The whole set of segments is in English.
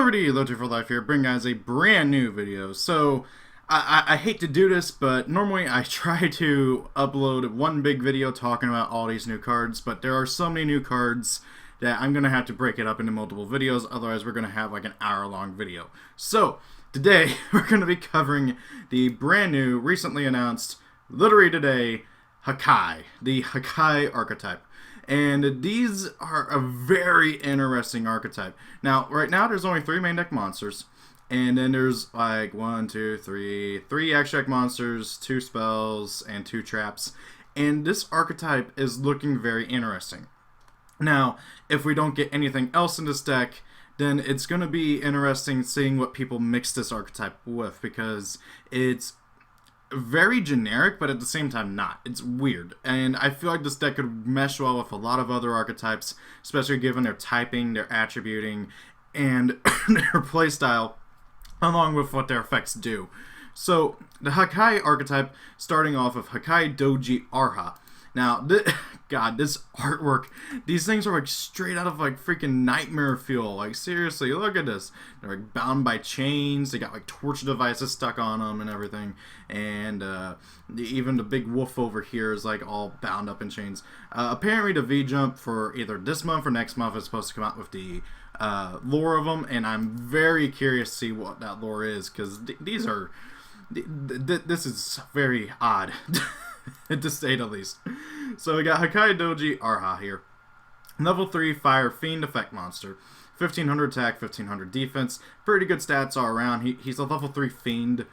Alrighty, Loto for Life here, bring guys a brand new video. So, I hate to do this, but normally I try to upload one big video talking about all these new cards, but there are so many new cards that I'm going to have to break it up into multiple videos, otherwise we're going to have like an hour-long video. So, today we're going to be covering the brand new, recently announced, literally today, Hakai, the Hakai archetype. And these are a very interesting archetype. Now, right now, there's only 3 main deck monsters. And then there's like 3 extra deck monsters, 2 spells, and 2 traps. And this archetype is looking very interesting. Now, if we don't get anything else in this deck, then it's going to be interesting seeing what people mix this archetype with. Because it's very generic, but at the same time not. It's weird, and I feel like this deck could mesh well with a lot of other archetypes, especially given their typing, their attributing, and their playstyle, along with what their effects do. So, the Hakai archetype, starting off with Hakai Doji Arha. Now, God, this artwork, these things are like straight out of like freaking Nightmare Fuel. Like, seriously, look at this. They're like bound by chains. They got like torture devices stuck on them and everything. And even the big wolf over here is like all bound up in chains. Apparently, the V-Jump for either this month or next month is supposed to come out with the lore of them. And I'm very curious to see what that lore is, because these are... this is very odd. To say the least. So we got Hakai Doji Arha here. Level 3 Fire Fiend effect monster. 1500 attack, 1500 defense. Pretty good stats all around. He's a level 3 Fiend.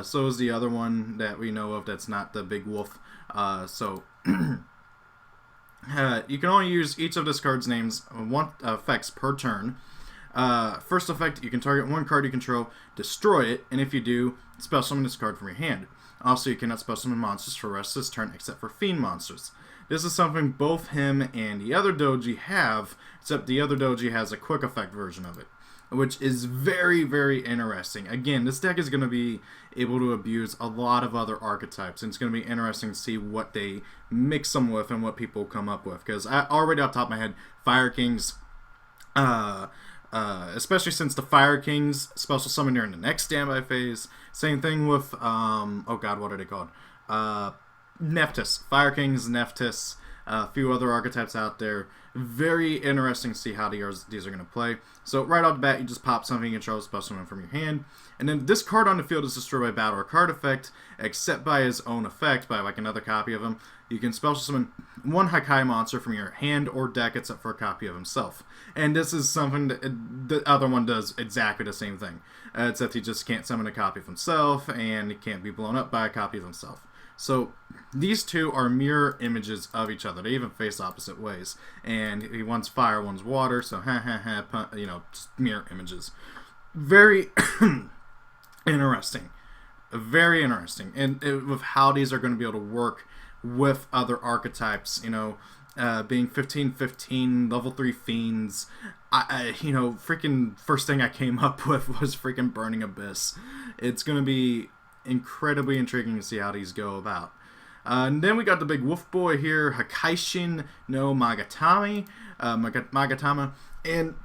So is the other one that we know of that's not the big wolf. You can only use each of this card's names, 1 effects per turn. First effect, you can target 1 card you control, destroy it, and if you do, spell summon this card from your hand. Also, you cannot spell summon monsters for the rest of this turn except for Fiend monsters. This is something both him and the other Doji have, except the other Doji has a quick effect version of it, which is very, very interesting. Again, this deck is going to be able to abuse a lot of other archetypes, and it's going to be interesting to see what they mix them with and what people come up with. Because I already off the top of my head, Fire Kings... especially since the Fire Kings special summon during the next standby phase. Same thing with, oh god, what are they called? Nephthys. Fire Kings, Nephthys, a few other archetypes out there. Very interesting to see how these are going to play. So right off the bat, you just pop something you control, special summon from your hand. And then this card on the field is destroyed by battle or card effect, except by his own effect, by like another copy of him. You can special summon 1 Hakai monster from your hand or deck except for a copy of himself. And this is something that the other one does exactly the same thing. Except he just can't summon a copy of himself, and he can't be blown up by a copy of himself. So these two are mirror images of each other. They even face opposite ways. And one's fire, one's water, so just mirror images. Very interesting. Very interesting. And with how these are going to be able to work with other archetypes, being 15-15, level 3 fiends. Freaking first thing I came up with was freaking Burning Abyss. It's going to be incredibly intriguing to see how these go about. And then we got the big wolf boy here, Hakaishin no Magatama. And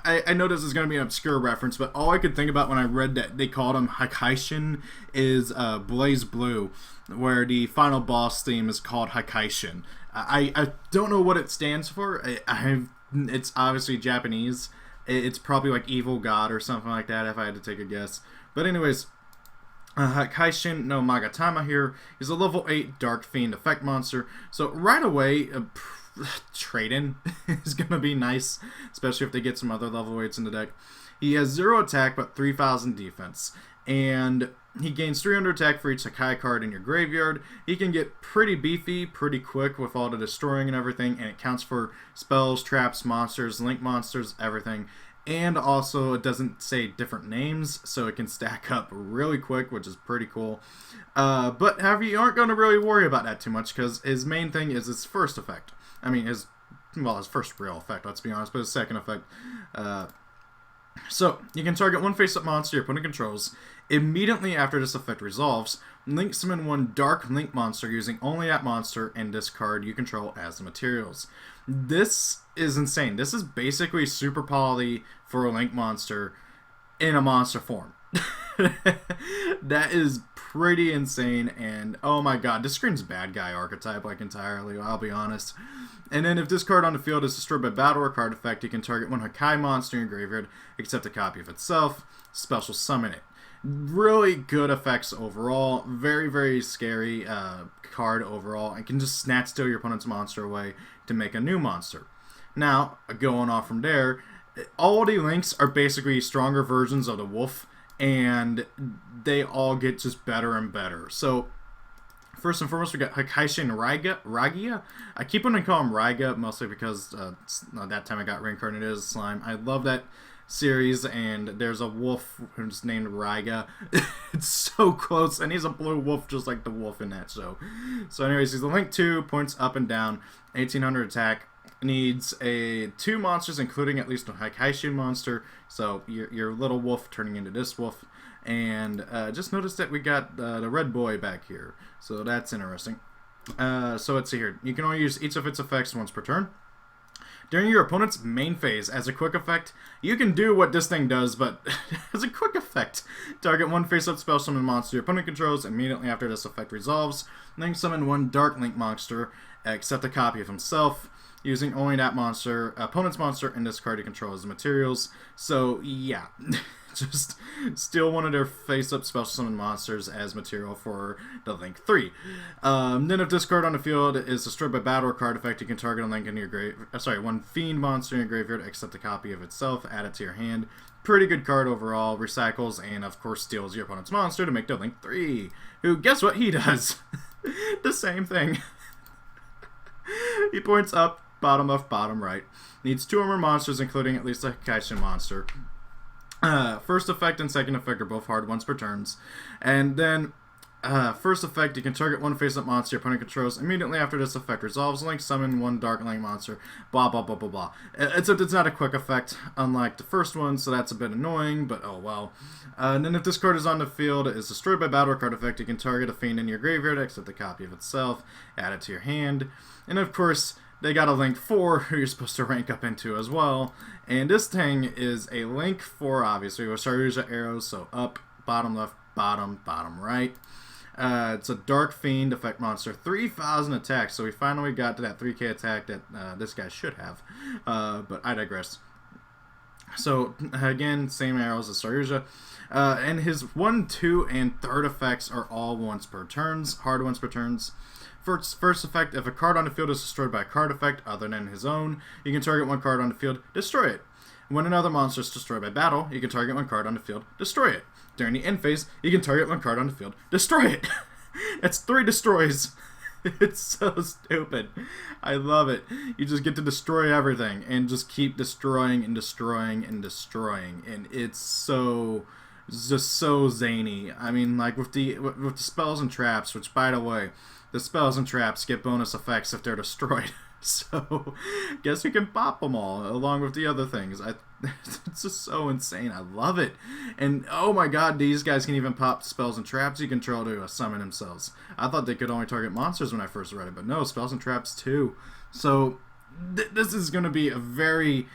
I know this is going to be an obscure reference, but all I could think about when I read that they called him Hakaishin is Blaze Blue, where the final boss theme is called Hakaishin. I don't know what it stands for. It's obviously Japanese. It's probably like Evil God or something like that if I had to take a guess. But anyways, Hakaishin no Magatama here is a level 8 Dark Fiend effect monster. So right away, trade-in is going to be nice, especially if they get some other level 8s in the deck. He has 0 attack but 3,000 defense, and he gains 300 attack for each Hakai card in your graveyard. He can get pretty beefy pretty quick with all the destroying and everything, and it counts for spells, traps, monsters, link monsters, everything. And also, it doesn't say different names, so it can stack up really quick, which is pretty cool. But however, you aren't going to really worry about that too much, because his main thing is his first effect. I mean, his first real effect, let's be honest, but his second effect. So, you can target 1 face-up monster your opponent controls. Immediately after this effect resolves, link summon 1 dark link monster using only that monster and this card you control as the materials. This is insane. This is basically super poly for a Link monster in a monster form. That is pretty insane, and oh my god, this screams bad guy archetype like entirely, I'll be honest. And then if this card on the field is destroyed by battle or card effect, you can target one Hakai monster in your graveyard, except a copy of itself, special summon it. Really good effects overall, very, very scary card overall, and can just snatch steal your opponent's monster away to make a new monster. Now, going off from there, all the links are basically stronger versions of the wolf, and they all get just better and better. So, first and foremost, we got Hakai Ragia. I keep wanting to call him Raiga, mostly because that time I got reincarnated as a slime. I love that series, and there's a wolf who's named Raiga. It's so close, and he's a blue wolf just like the wolf in that show. So anyways, he's a Link 2, points up and down, 1800 attack, needs 2 monsters, including at least a Hakai monster, so your little wolf turning into this wolf. And just noticed that we got the red boy back here, so that's interesting. So let's see here. You can only use each of its effects once per turn. During your opponent's main phase, as a quick effect, you can do what this thing does, but as a quick effect, target one face-up spell summon monster your opponent controls. Immediately after this effect resolves, then summon one Dark Link monster, except a copy of himself, using only that monster, opponent's monster, and this card you control as the materials. So yeah, just steal one of their face-up special summon monsters as material for the Link 3. Then if this card on the field is destroyed by battle or card effect, you can target a Link in your one Fiend monster in your graveyard, except a copy of itself, add it to your hand. Pretty good card overall, recycles, and of course steals your opponent's monster to make the Link 3, who, guess what he does? The same thing. He points up, bottom left, bottom right. Needs 2 or more monsters, including at least a Hakai monster. First effect and second effect are both hard once per turns. And then, first effect, you can target one face-up monster your opponent controls. Immediately after this effect resolves, Link summon one Dark Link monster, blah, blah, blah, blah, blah. It's not a quick effect, unlike the first one, so that's a bit annoying, but oh well. And then if this card is on the field, is destroyed by battle or card effect, you can target a Fiend in your graveyard, except a copy of itself, add it to your hand. And of course, they got a Link 4 who you're supposed to rank up into as well. And this thing is a Link 4, obviously, with Saryuja arrows, so up, bottom left, bottom right. It's a Dark Fiend effect monster, 3,000 attack, so we finally got to that 3k attack that this guy should have. But I digress. So, again, same arrows as Saryuja. And his 1, 2, and 3rd effects are all once per turns, hard once per turns. First effect, if a card on the field is destroyed by a card effect other than his own, you can target one card on the field, destroy it. When another monster is destroyed by battle, you can target one card on the field, destroy it. During the end phase, you can target one card on the field, destroy it. That's 3 destroys. It's so stupid. I love it. You just get to destroy everything and just keep destroying and destroying and destroying, and it's just so zany. I mean, like with the spells and traps, which, by the way, the spells and traps get bonus effects if they're destroyed. So, guess you can pop them all, along with the other things. It's just so insane. I love it. And, oh my god, these guys can even pop spells and traps you control to summon themselves. I thought they could only target monsters when I first read it, but no, spells and traps too. So, this is going to be a very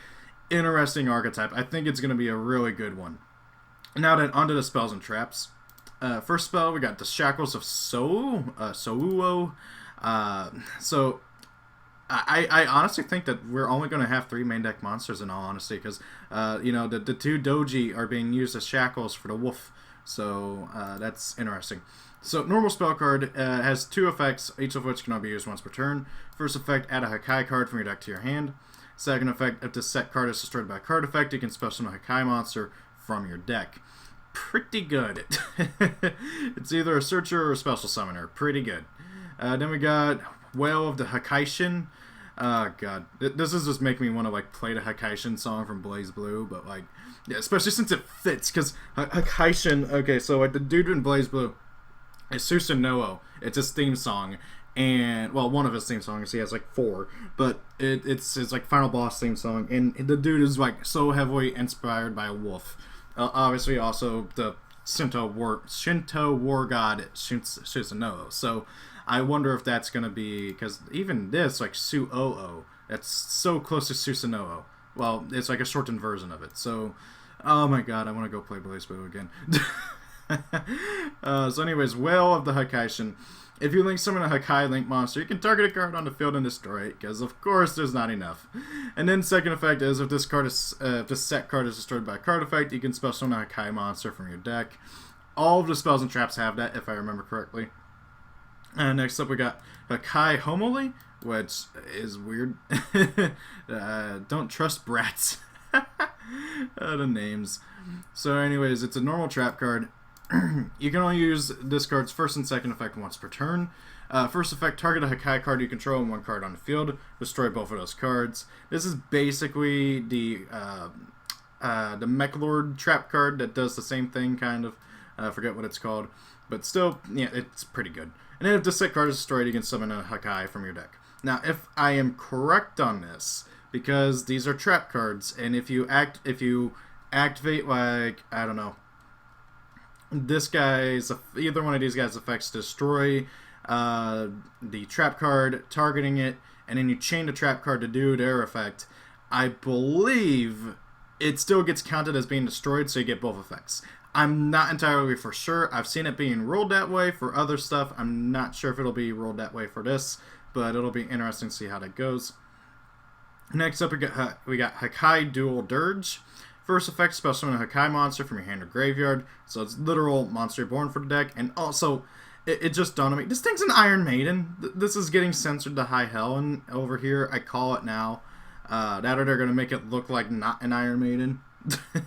interesting archetype. I think it's going to be a really good one. Now then, onto the spells and traps. First spell, we got the Shackles of Souo. So, I honestly think that we're only going to have 3 main deck monsters in all honesty, because, the 2 Doji are being used as shackles for the wolf. So, that's interesting. So, normal spell card has 2 effects, each of which can only be used once per turn. First effect, add a Hakai card from your deck to your hand. Second effect, if this set card is destroyed by a card effect, you can special summon a Hakai monster from your deck. Pretty good. It's either a searcher or a special summoner. Pretty good. Then we got Whale of the Hakai. God, this is just making me want to play the Hakai song from Blaze Blue, but yeah, especially since it fits, because Hakai. Okay, so the dude in Blaze Blue is Susanoo. It's his theme song, and well, one of his theme songs. He has 4, but it's his final boss theme song, and the dude is so heavily inspired by a wolf. Obviously, also the Shinto war god Susanoo. So I wonder if that's going to be, because even this, Su'o'o, That's so close to Susanoo. Well, it's like a shortened version of it. So, oh my god, I want to go play Blaze Blue again. So anyways, Whale of the Hakaishin. If you link summon a Hakai link monster, you can target a card on the field and destroy it, because of course there's not enough. And then second effect is if this set card is destroyed by a card effect, you can spell summon a Hakai monster from your deck. All of the spells and traps have that, if I remember correctly. Next up we got Hakai Homily, which is weird. Don't trust brats. The names. So anyways, it's a normal trap card. You can only use this card's first and second effect once per turn. First effect, target a Hakai card you control and one card on the field. Destroy both of those cards. This is basically the Mechlord trap card that does the same thing, kind of. I forget what it's called. But still, yeah, it's pretty good. And then if the set card is destroyed, you can summon a Hakai from your deck. Now, if I am correct on this, because these are trap cards, and if you activate, like, I don't know, either one of these guys' effects destroy the trap card, targeting it, and then you chain the trap card to do their effect, I believe it still gets counted as being destroyed, so you get both effects. I'm not entirely for sure. I've seen it being rolled that way for other stuff. I'm not sure if it'll be rolled that way for this, but it'll be interesting to see how that goes. Next up, we got Hakai Dual Dirge. First effect, special summon a Hakai monster from your hand or graveyard. So it's literal monster born for the deck. And also, it just dawned on me, this thing's an Iron Maiden. This is getting censored to high hell, and over here, I call it now. That or they're going to make it look like not an Iron Maiden.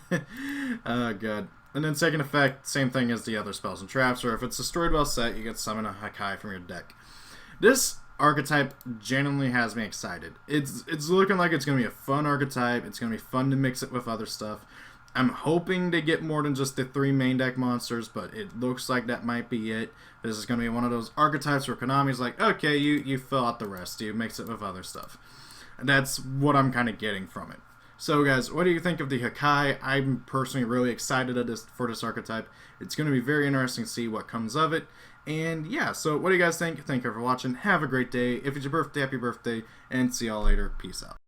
Good. And then second effect, same thing as the other spells and traps, or if it's destroyed while set, you get to summon a Hakai from your deck. This archetype genuinely has me excited. It's looking like it's going to be a fun archetype. It's going to be fun to mix it with other stuff. I'm hoping to get more than just the 3 main deck monsters, but it looks like that might be it. This is going to be one of those archetypes where Konami's like, okay, you fill out the rest. You mix it with other stuff. And that's what I'm kind of getting from it. So guys, what do you think of the Hakai? I'm personally really excited for this archetype. It's going to be very interesting to see what comes of it. And yeah, so what do you guys think? Thank you for watching. Have a great day. If it's your birthday, happy birthday. And see y'all later. Peace out.